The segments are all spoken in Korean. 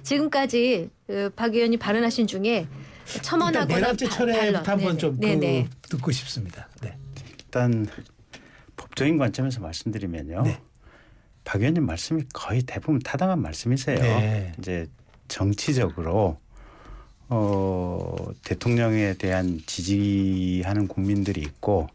지금까지 박 의원이 발언하신 중에 첨언하거나 네 번째 철회부터 한번 좀 네네. 듣고 싶습니다. 네. 일단 법적인 관점에서 말씀드리면요. 네. 박 의원님 말씀이 거의 대부분 타당한 말씀이세요. 네. 이제 정치적으로 대통령에 대한 지지하는 국민들이 있고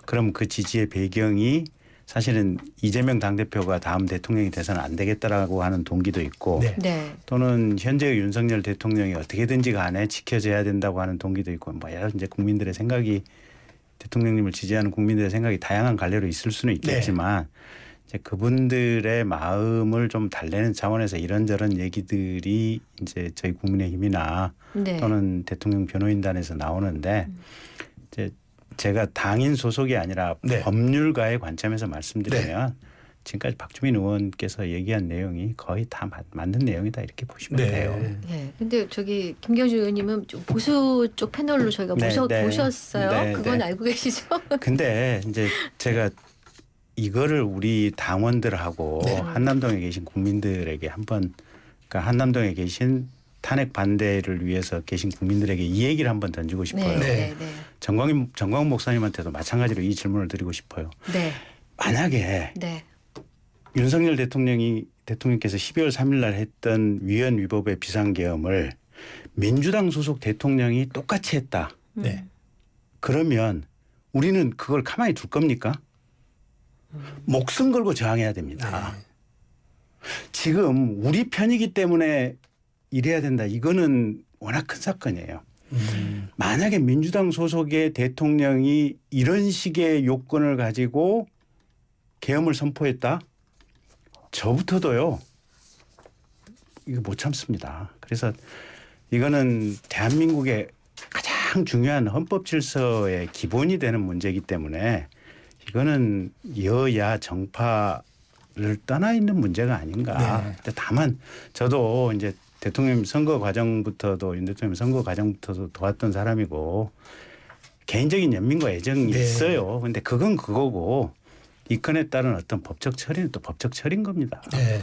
그럼 그 지지의 배경이 사실은 이재명 당대표가 다음 대통령이 돼서는 안 되겠다라고 하는 동기도 있고 네. 네. 또는 현재의 윤석열 대통령이 어떻게든지 간에 지켜져야 된다고 하는 동기도 있고 뭐 여러 이제 국민들의 생각이 대통령님을 지지하는 국민들의 생각이 다양한 갈래로 있을 수는 있겠지만 이제 그분들의 마음을 좀 달래는 차원에서 이런저런 얘기들이 이제 저희 국민의힘이나 네. 또는 대통령 변호인단에서 나오는데 이제 제가 당인 소속이 아니라 네. 법률가의 관점에서 말씀드리면 지금까지 박주민 의원께서 얘기한 내용이 거의 다 맞는 내용이다 이렇게 보시면 네. 돼요. 네. 근데 저기 김경주 의원님은 좀 보수 쪽 패널로 저희가 모셨어요. 네, 그건 네. 알고 계시죠? 근데 이제 제가 이거를 우리 당원들하고 네. 한남동에 계신 국민들에게 한번 그러니까 한남동에 계신 탄핵 반대를 위해서 계신 국민들에게 이 얘기를 한번 던지고 싶어요. 네. 네. 정광훈 목사님한테도 마찬가지로 이 질문을 드리고 싶어요. 네. 만약에 네. 윤석열 대통령께서 12월 3일 날 했던 위헌 위법의 비상계엄을 민주당 소속 대통령이 똑같이 했다. 네. 그러면 우리는 그걸 가만히 둘 겁니까? 목숨 걸고 저항해야 됩니다. 네. 지금 우리 편이기 때문에 이래야 된다. 이거는 워낙 큰 사건이에요. 만약에 민주당 소속의 대통령이 이런 식의 요건을 가지고 계엄을 선포했다. 저부터도요. 이거 못 참습니다. 그래서 이거는 대한민국의 가장 중요한 헌법 질서의 기본이 되는 문제이기 때문에 이거는 여야 정파를 떠나 있는 문제가 아닌가. 네. 다만 저도 이제 대통령 선거 과정부터도 윤 대통령 선거 과정부터도 도왔던 사람이고 개인적인 연민과 애정이 네. 있어요. 그런데 그건 그거고 이 건에 따른 어떤 법적 처리는 또 법적 처리인 겁니다. 네.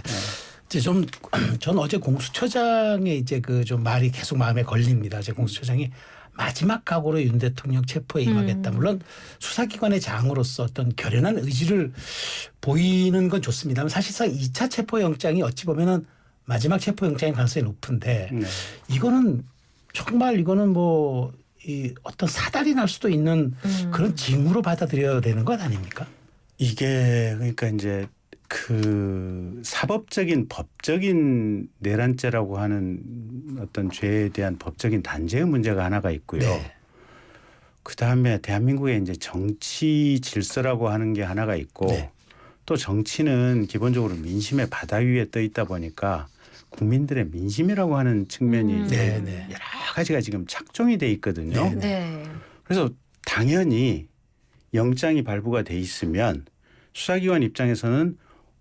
이제 전 어제 공수처장의 이제 그 좀 말이 계속 마음에 걸립니다. 제 공수처장이 마지막 각오로 윤 대통령 체포에 임하겠다. 물론 수사기관의 장으로서 어떤 결연한 의지를 보이는 건 좋습니다만 사실상 2차 체포영장이 어찌 보면은 마지막 체포영장의 가능성이 높은데 네. 이거는 정말 이거는 뭐 이 어떤 사달이 날 수도 있는 그런 징후로 받아들여야 되는 것 아닙니까? 이게 그러니까 이제 그 사법적인 법적인 내란죄라고 하는 어떤 죄에 대한 법적인 단죄의 문제가 하나가 있고요. 네. 그다음에 대한민국의 이제 정치 질서라고 하는 게 하나가 있고 네. 또 정치는 기본적으로 민심의 바다 위에 떠 있다 보니까 국민들의 민심이라고 하는 측면이 네, 네. 여러 가지가 지금 착종이 돼 있거든요. 네, 네. 그래서 당연히 영장이 발부가 돼 있으면 수사기관 입장에서는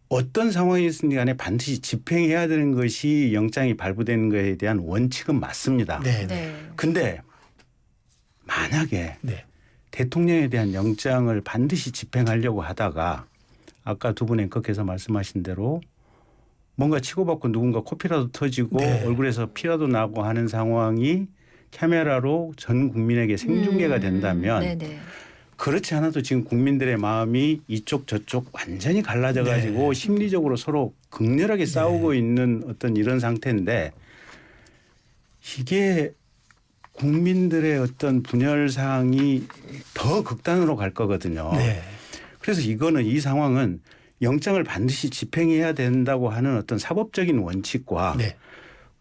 어떤 상황이었든지 간에 반드시 집행해야 되는 것이 영장이 발부되는 것에 대한 원칙은 맞습니다. 네. 네. 네. 근데 만약에 네. 대통령에 대한 영장을 반드시 집행하려고 하다가 아까 두 분 앵커께서 말씀하신 대로 뭔가 치고받고 누군가 코피라도 터지고 네. 얼굴에서 피라도 나고 하는 상황이 카메라로 전 국민에게 생중계가 된다면 네네. 그렇지 않아도 지금 국민들의 마음이 이쪽 저쪽 완전히 갈라져 가지고 네. 심리적으로 서로 극렬하게 싸우고 있는 어떤 이런 상태인데 이게 국민들의 어떤 분열 사항이 더 극단으로 갈 거거든요. 네. 그래서 이거는 이 상황은 영장을 반드시 집행해야 된다고 하는 어떤 사법적인 원칙과 네.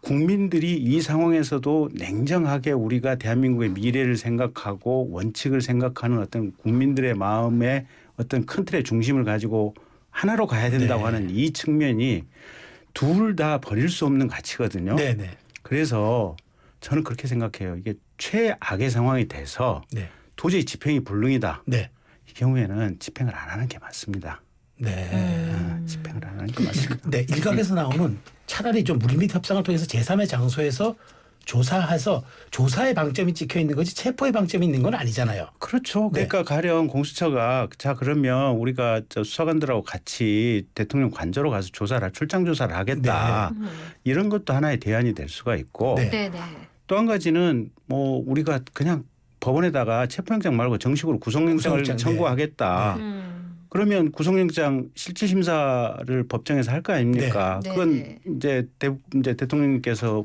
국민들이 이 상황에서도 냉정하게 우리가 대한민국의 미래를 생각하고 원칙을 생각하는 어떤 국민들의 마음의 어떤 큰 틀의 중심을 가지고 하나로 가야 된다고 네. 하는 이 측면이 둘 다 버릴 수 없는 가치거든요. 네. 네. 그래서 저는 그렇게 생각해요. 이게 최악의 상황이 돼서 네. 도저히 집행이 불능이다. 네. 이 경우에는 집행을 안 하는 게 맞습니다. 네. 집행을 안 하는 게 맞습니다. 네. 일각에서 나오는 차라리 좀 물밑 협상을 통해서 제3의 장소에서 조사해서 조사의 방점이 찍혀 있는 거지 체포의 방점이 있는 건 아니잖아요. 그렇죠. 네. 그러니까 가령 공수처가 자 그러면 우리가 저 수사관들하고 같이 대통령 관저로 가서 출장 조사를 하겠다. 이런 것도 하나의 대안이 될 수가 있고 네. 네, 네. 또 한 가지는 뭐 우리가 그냥 법원에다가 체포영장 말고 정식으로 구속영장을 구속영장, 청구하겠다. 그러면 구속영장 실질심사를 법정에서 할 거 아닙니까? 네. 그건 네. 이제 대통령님께서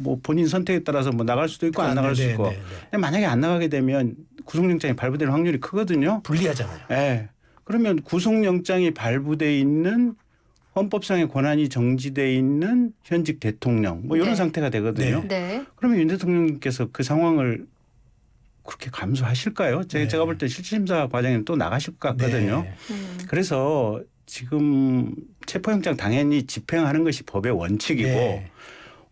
뭐 본인 선택에 따라서 뭐 나갈 수도 있고 안 나갈 수도 있고. 근데 만약에 안 나가게 되면 구속영장이 발부될 확률이 크거든요. 불리하잖아요. 네. 그러면 구속영장이 발부돼 있는 헌법상의 권한이 정지돼 있는 현직 대통령 뭐 이런 네. 상태가 되거든요. 네. 그러면 윤 대통령님께서 그 상황을 그렇게 감수하실까요? 제가 볼 때 실질심사 과정에는 또 나가실 것 같거든요. 네. 그래서 지금 체포영장 당연히 집행하는 것이 법의 원칙이고 네.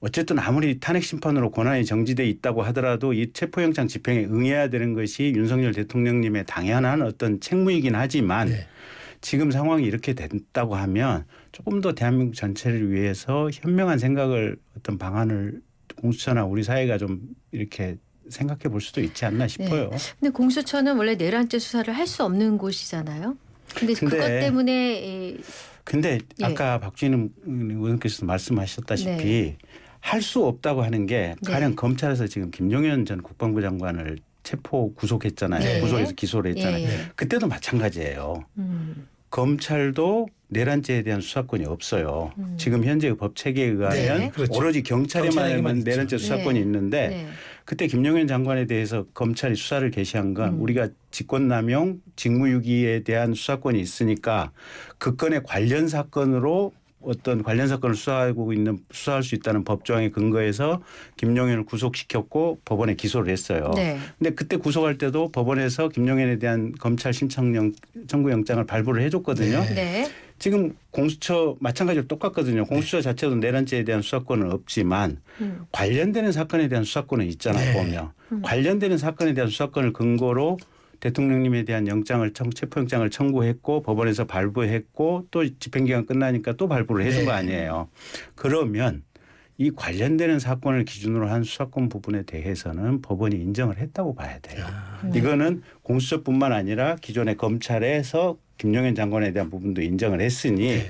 어쨌든 아무리 탄핵심판으로 권한이 정지돼 있다고 하더라도 이 체포영장 집행에 응해야 되는 것이 윤석열 대통령님의 당연한 어떤 책무이긴 하지만 네. 지금 상황이 이렇게 됐다고 하면 조금 더 대한민국 전체를 위해서 현명한 생각을 어떤 방안을 공수처나 우리 사회가 좀 이렇게 생각해 볼 수도 있지 않나 싶어요. 네. 근데 공수처는 원래 내란죄 수사를 할 수 없는 곳이잖아요. 근데 그것 때문에 근데 예. 아까 박주인 의원께서 말씀하셨다시피 네. 할 수 없다고 하는 게 네. 가령 검찰에서 지금 김종현 전 국방부 장관을 체포 구속했잖아요. 네. 구속해서 기소를 했잖아요. 예. 그때도 마찬가지예요. 음. 검찰도 내란죄에 대한 수사권이 없어요. 지금 현재의 법 체계에 의하면 네. 그렇죠. 오로지 경찰에만 경찰에게만 내란죄 있죠. 수사권이 네. 있는데 네. 그때 김용현 장관에 대해서 검찰이 수사를 개시한 건 우리가 직권남용, 직무유기에 대한 수사권이 있으니까 그 건에 관련 사건으로 어떤 관련 사건을 수사할 수 있다는 법조항에 근거해서 김용현을 구속시켰고 법원에 기소를 했어요. 네. 근데 그때 구속할 때도 법원에서 김용현에 대한 검찰 청구영장을 발부를 해줬거든요. 네. 네. 지금 공수처 마찬가지로 똑같거든요. 공수처 자체도 내란죄에 대한 수사권은 없지만 관련되는 사건에 대한 수사권은 있잖아요. 네. 보면 관련되는 사건에 대한 수사권을 근거로 대통령님에 대한 체포영장을 청구했고 법원에서 발부했고 또 집행기간 끝나니까 또 발부를 해준 거 아니에요. 그러면 이 관련되는 사건을 기준으로 한 수사권 부분에 대해서는 법원이 인정을 했다고 봐야 돼요. 이거는 공수처뿐만 아니라 기존의 검찰에서 김용현 장관에 대한 부분도 인정을 했으니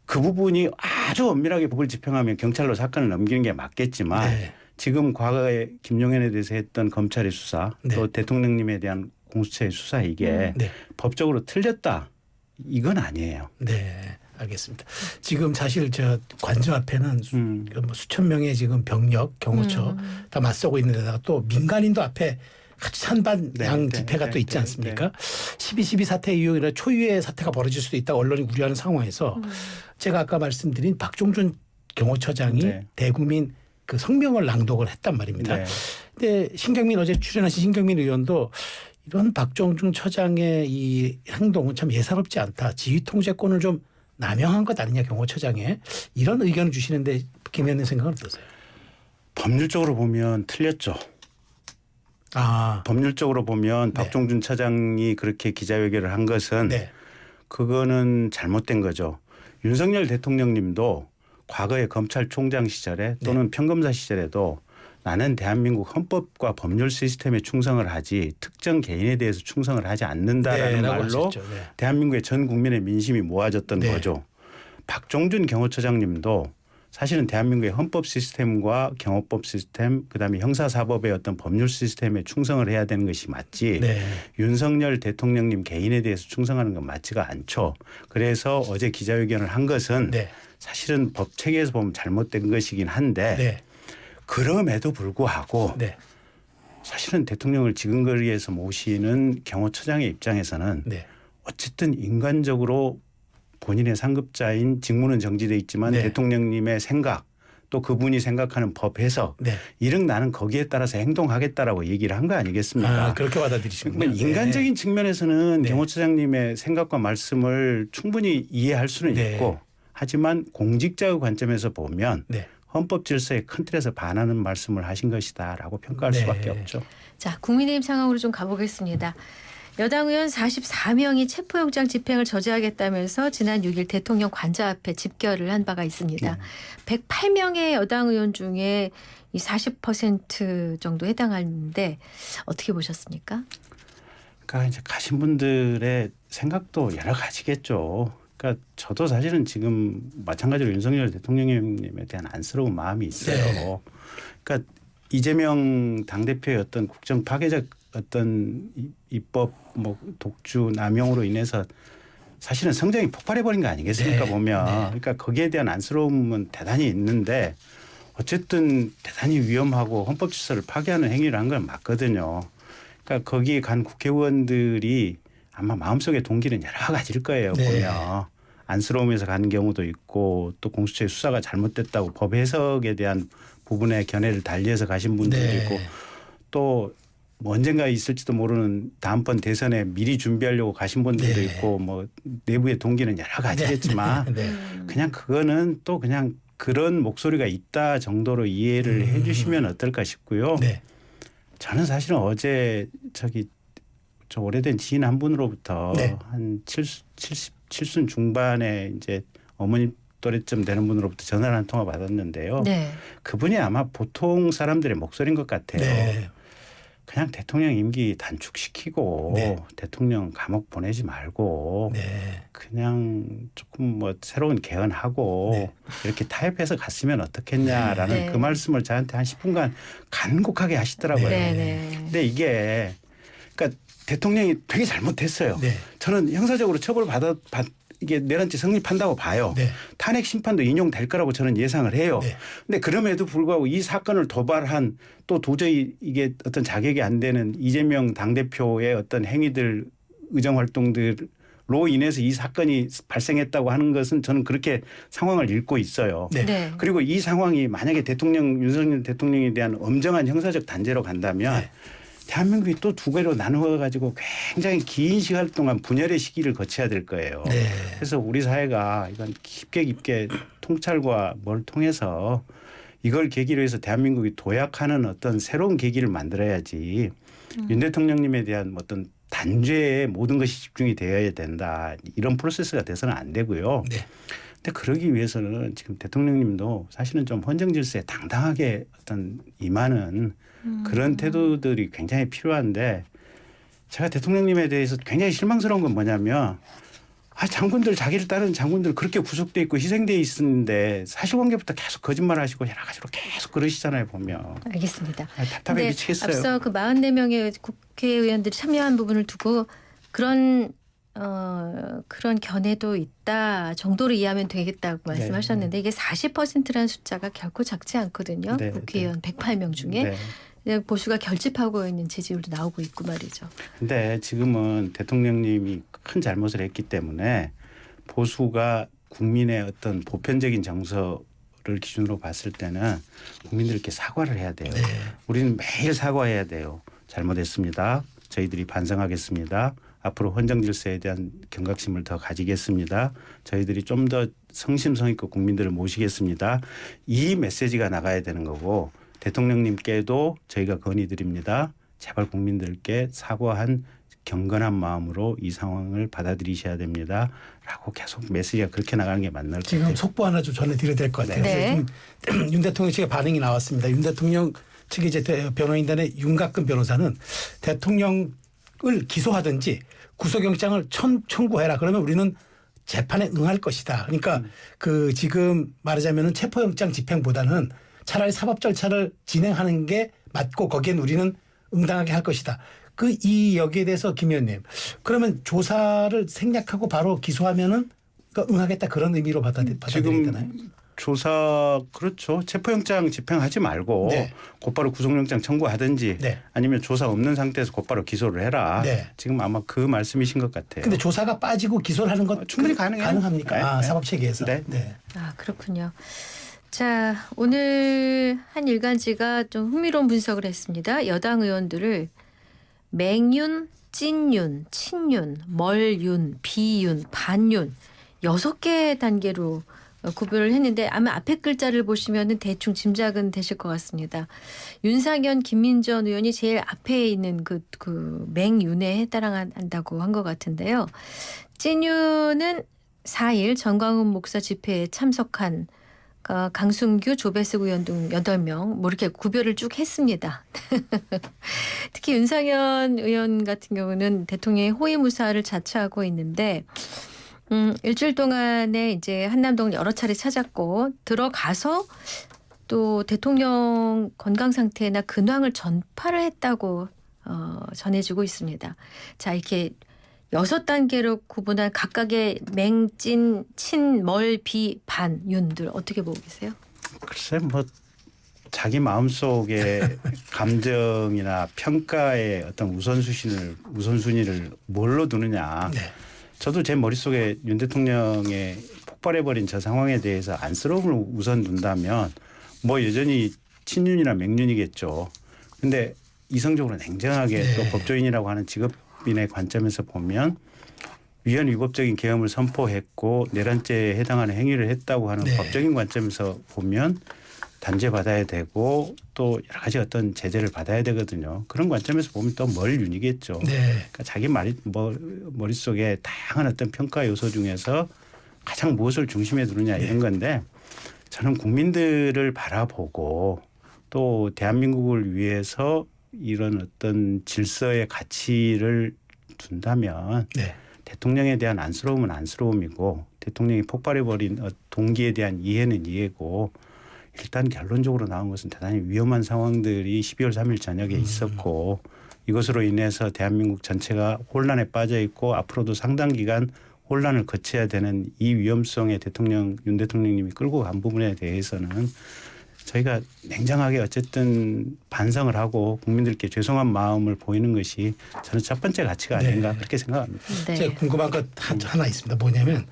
그 부분이 아주 엄밀하게 법을 집행하면 경찰로 사건을 넘기는 게 맞겠지만 네. 지금 과거에 김용현에 대해서 했던 검찰의 수사 네. 또 대통령님에 대한 공수처의 수사 이게 네. 법적으로 틀렸다. 이건 아니에요. 네. 알겠습니다. 지금 사실 저 관저 앞에는 뭐 수천 명의 지금 병력, 경호처 다 맞서고 있는 데다가 또 민간인도 앞에 같이 찬반 양 집회가 또 있지 않습니까? 12.12 사태 이후에 초유의 사태가 벌어질 수도 있다고 언론이 우려하는 상황에서 제가 아까 말씀드린 박종준 경호처장이 대국민 그 성명을 낭독을 했단 말입니다. 네. 근데 어제 출연하신 신경민 의원도 이런 박종준 처장의 이 행동은 참 예사롭지 않다. 지휘 통제권을 좀 남용한 것 아니냐 경호처장에 이런 의견을 주시는데 김 의원님 생각은 어떠세요? 법률적으로 보면 틀렸죠. 법률적으로 보면 박종준 처장이 그렇게 기자회견을 한 것은 그거는 잘못된 거죠. 윤석열 대통령님도 과거에 검찰총장 시절에 또는 평검사 시절에도 나는 대한민국 헌법과 법률 시스템에 충성을 하지 특정 개인에 대해서 충성을 하지 않는다라는 말로 대한민국의 전 국민의 민심이 모아졌던 거죠. 박종준 경호처장님도 사실은 대한민국의 헌법 시스템과 경호법 시스템 그다음에 형사사법의 어떤 법률 시스템에 충성을 해야 되는 것이 맞지 윤석열 대통령님 개인에 대해서 충성하는 건 맞지가 않죠. 그래서 어제 기자회견을 한 것은 사실은 법 체계에서 보면 잘못된 것이긴 한데 그럼에도 불구하고 사실은 대통령을 지근거리에서 모시는 경호처장의 입장에서는 어쨌든 인간적으로 본인의 상급자인 직무는 정지돼 있지만 대통령님의 생각 또 그분이 생각하는 법 해석 이런 나는 거기에 따라서 행동하겠다라고 얘기를 한 거 아니겠습니까? 그렇게 받아들이시군요. 그러니까 인간적인 측면에서는 경호처장님의 생각과 말씀을 충분히 이해할 수는 있고 하지만 공직자의 관점에서 보면 헌법 질서의 큰 틀에서 반하는 말씀을 하신 것이다라고 평가할 수밖에 없죠. 자, 국민의힘 상황으로 좀 가보겠습니다. 여당 의원 44명이 체포영장 집행을 저지하겠다면서 지난 6일 대통령 관저 앞에 집결을 한 바가 있습니다. 108명의 여당 의원 중에 이 40% 정도 해당하는데 어떻게 보셨습니까? 그러니까 이제 가신 분들의 생각도 여러 가지겠죠. 그러니까 저도 사실은 지금 마찬가지로 윤석열 대통령님에 대한 안쓰러운 마음이 있어요. 네. 그러니까 이재명 당대표의 어떤 국정 파괴적 어떤 입법 뭐 독주 남용으로 인해서 사실은 성장이 폭발해버린 거 아니겠습니까? 네. 보면. 네. 그러니까 거기에 대한 안쓰러움은 대단히 있는데 어쨌든 대단히 위험하고 헌법 질서를 파괴하는 행위를 한 건 맞거든요. 그러니까 거기에 간 국회의원들이 아마 마음속의 동기는 여러 가지일 거예요. 네. 보면. 안쓰러움에서 가는 경우도 있고 또 공수처의 수사가 잘못됐다고 법 해석에 대한 부분의 견해를 달리해서 가신 분들도 네. 있고 또 뭐 언젠가 있을지도 모르는 다음번 대선에 미리 준비하려고 가신 분들도 네. 있고 뭐 내부의 동기는 여러 가지겠지만 네. 그냥 그거는 또 그냥 그런 목소리가 있다 정도로 이해를 해 주시면 어떨까 싶고요. 네. 저는 사실은 어제 저 오래된 지인 한 분으로부터 네. 한 70순 중반에 이제 어머니 또래쯤 되는 분으로부터 전화를 한 통화 받았는데요. 네. 그분이 아마 보통 사람들의 목소리인 것 같아요. 네. 그냥 대통령 임기 단축시키고 네. 대통령 감옥 보내지 말고 네. 그냥 조금 뭐 새로운 개헌하고 네. 이렇게 타협해서 갔으면 어떻겠냐라는 네. 그 말씀을 저한테 한 10분간 간곡하게 하시더라고요. 네. 네. 근데 이게 그러니까 대통령이 되게 잘못했어요. 네. 저는 형사적으로 이게 내란죄 성립한다고 봐요. 네. 탄핵 심판도 인용될 거라고 저는 예상을 해요. 네. 근데 그럼에도 불구하고 이 사건을 도발한 또 도저히 이게 어떤 자격이 안 되는 이재명 당대표의 어떤 행위들 의정 활동들로 인해서 이 사건이 발생했다고 하는 것은 저는 그렇게 상황을 읽고 있어요. 네. 네. 그리고 이 상황이 만약에 윤석열 대통령에 대한 엄정한 형사적 단죄로 간다면 네. 대한민국이 또 두 개로 나누어 가지고 굉장히 긴 시간 동안 분열의 시기를 거쳐야 될 거예요. 네. 그래서 우리 사회가 이건 깊게 통찰과 뭘 통해서 이걸 계기로 해서 대한민국이 도약하는 어떤 새로운 계기를 만들어야지 윤 대통령님에 대한 어떤 단죄에 모든 것이 집중이 되어야 된다. 이런 프로세스가 돼서는 안 되고요. 네. 근데 그러기 위해서는 지금 대통령님도 사실은 좀 헌정 질서에 당당하게 어떤 임하는 그런 태도들이 굉장히 필요한데 제가 대통령님에 대해서 굉장히 실망스러운 건 뭐냐면 장군들 자기를 따르는 장군들 그렇게 구속돼 있고 희생돼 있는데 사실관계부터 계속 거짓말하시고 여러 가지로 계속 그러시잖아요 보면. 알겠습니다. 답답해 미치겠어요. 앞서 그 44명의 국회의원들이 참여한 부분을 두고 그런 견해도 있다 정도로 이해하면 되겠다고 말씀하셨는데 이게 40%라는 숫자가 결코 작지 않거든요. 네, 국회의원 108명 중에 보수가 결집하고 있는 지지율도 나오고 있고 말이죠. 근데 지금은 대통령님이 큰 잘못을 했기 때문에 보수가 국민의 어떤 보편적인 정서를 기준으로 봤을 때는 국민들께 사과를 해야 돼요. 네. 우리는 매일 사과해야 돼요. 잘못했습니다. 저희들이 반성하겠습니다. 앞으로 헌정 질서에 대한 경각심을 더 가지겠습니다. 저희들이 좀 더 성심성의껏 국민들을 모시겠습니다. 이 메시지가 나가야 되는 거고 대통령님께도 저희가 건의드립니다. 제발 국민들께 사과한 경건한 마음으로 이 상황을 받아들이셔야 됩니다. 라고 계속 메시지가 그렇게 나가는 게 맞는 것 지금 같아요. 속보 하나 좀 전해드려야 될 것 같아요. 네. 지금 윤 대통령 측의 반응이 나왔습니다. 윤 대통령 측의 이제 변호인단의 윤곽근 변호사는 대통령을 기소하든지 구속영장을 청구해라. 그러면 우리는 재판에 응할 것이다. 그러니까 그 지금 말하자면은 체포영장 집행보다는 차라리 사법 절차를 진행하는 게 맞고 거기엔 우리는 응당하게 할 것이다. 이 여기에 대해서 김 의원님 그러면 조사를 생략하고 바로 기소하면은 응하겠다 그런 의미로 받아들여야 되나요? 조사 그렇죠. 체포영장 집행하지 말고 네. 곧바로 구속영장 청구하든지 네. 아니면 조사 없는 상태에서 곧바로 기소를 해라. 네. 지금 아마 그 말씀이신 것 같아요. 근데 조사가 빠지고 기소를 하는 건 충분히 가능해요. 가능합니까? 네. 사법 체계에서. 네. 네. 아 그렇군요. 자 오늘 한 일간지가 좀 흥미로운 분석을 했습니다. 여당 의원들을 맹윤, 찐윤, 친윤, 멀윤, 비윤, 반윤 6개 단계로 구별을 했는데 아마 앞에 글자를 보시면은 대충 짐작은 되실 것 같습니다. 윤상현, 김민전 의원이 제일 앞에 있는 그 맹윤에 해당한다고 한 것 같은데요. 찐윤은 4일 정광훈 목사 집회에 참석한 강순규, 조배석 의원 등 8명 뭐 이렇게 구별을 쭉 했습니다. 특히 윤상현 의원 같은 경우는 대통령의 호위무사를 자처하고 있는데 일주일 동안에 이제 한남동을 여러 차례 찾았고 들어가서 또 대통령 건강 상태나 근황을 전파를 했다고 전해지고 있습니다. 자, 이렇게 6단계로 구분한 각각의 맹찐, 친, 멀, 비, 반, 윤들 어떻게 보고 계세요? 글쎄 뭐 자기 마음속에 감정이나 평가의 어떤 우선순위를 뭘로 두느냐. 네. 저도 제 머릿속에 윤 대통령의 폭발해버린 저 상황에 대해서 안쓰러움을 우선 둔다면 뭐 여전히 친윤이나 맹윤이겠죠. 근데 이성적으로 냉정하게 네. 또 법조인이라고 하는 직업인의 관점에서 보면 위헌 위법적인 계엄을 선포했고 내란죄에 해당하는 행위를 했다고 하는 네. 법적인 관점에서 보면 단죄받아야 되고 또 여러 가지 어떤 제재를 받아야 되거든요. 그런 관점에서 보면 또 멀윤이겠죠. 네. 그러니까 자기 머릿속에 다양한 어떤 평가 요소 중에서 가장 무엇을 중심에 두느냐 이런 건데 저는 국민들을 바라보고 또 대한민국을 위해서 이런 어떤 질서의 가치를 둔다면 네. 대통령에 대한 안쓰러움은 안쓰러움이고 대통령이 폭발해버린 동기에 대한 이해는 이해고 일단 결론적으로 나온 것은 대단히 위험한 상황들이 12월 3일 저녁에 있었고 이것으로 인해서 대한민국 전체가 혼란에 빠져 있고 앞으로도 상당 기간 혼란을 거쳐야 되는 이 위험성에 윤 대통령님이 끌고 간 부분에 대해서는 저희가 냉정하게 어쨌든 반성을 하고 국민들께 죄송한 마음을 보이는 것이 저는 첫 번째 가치가 아닌가 그렇게 생각합니다. 네. 제가 궁금한 것 하나 있습니다. 뭐냐면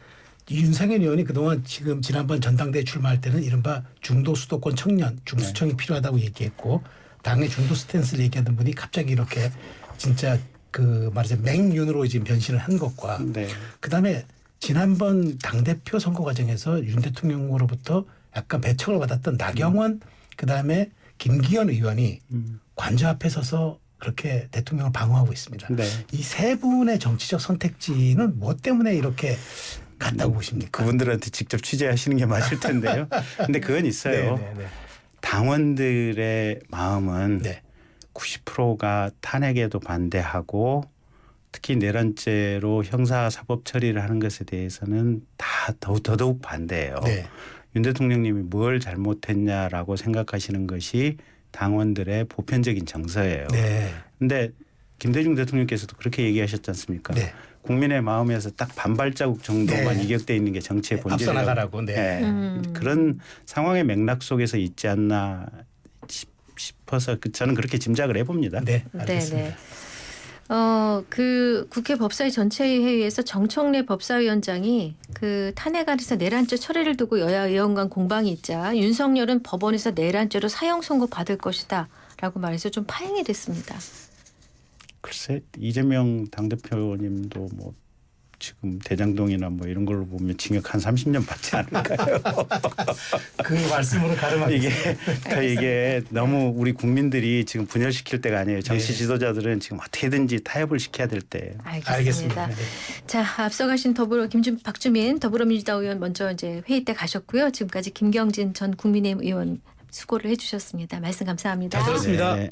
윤상현 의원이 그동안 지난번 전당대회 출마할 때는 이른바 중도 수도권 청년 중수청이 필요하다고 얘기했고 당의 중도 스탠스를 얘기하던 분이 갑자기 이렇게 진짜 말하자면 맹윤으로 지금 변신을 한 것과 네. 그다음에 지난번 당대표 선거 과정에서 윤 대통령으로부터 약간 배척을 받았던 나경원 그다음에 김기현 의원이 관저 앞에 서서 그렇게 대통령을 방어하고 있습니다. 네. 이 세 분의 정치적 선택지는 뭐 때문에 이렇게 갔다고 보십니까? 그분들한테 직접 취재하시는 게 맞을 텐데요. 근데 그건 있어요. 네. 당원들의 마음은 네. 90%가 탄핵에도 반대하고 특히 내란죄로 형사사법 처리를 하는 것에 대해서는 다 더더욱 반대해요. 네. 윤 대통령님이 뭘 잘못했냐라고 생각하시는 것이 당원들의 보편적인 정서예요. 네. 그런데 김대중 대통령께서도 그렇게 얘기하셨지 않습니까? 네. 국민의 마음에서 딱 반발자국 정도만 네. 이격돼 있는 게 정치의 앞서 본질이라고. 나가라고. 네. 그런 상황의 맥락 속에서 있지 않나 싶어서 저는 그렇게 짐작을 해봅니다. 네. 알겠습니다. 네. 그 국회 법사위 전체회의에서 정청래 법사위원장이 그 탄핵안에서 내란죄 처리를 두고 여야 의원 간 공방이 있자 윤석열은 법원에서 내란죄로 사형 선고 받을 것이다라고 말해서 좀 파행이 됐습니다. 글쎄 이재명 당대표님도 뭐 지금 대장동이나 뭐 이런 걸로 보면 징역 한 30년 받지 않을까요? 그 말씀으로 가름하겠습니다. 이게 너무 우리 국민들이 지금 분열시킬 때가 아니에요. 정치 네. 지도자들은 지금 어떻게든지 타협을 시켜야 될 때예요. 알겠습니다. 네. 자, 앞서가신 박주민 더불어민주당 의원 먼저 이제 회의 때 가셨고요. 지금까지 김경진 전 국민의힘 의원 수고를 해주셨습니다. 말씀 감사합니다. 잘 들었습니다. 네.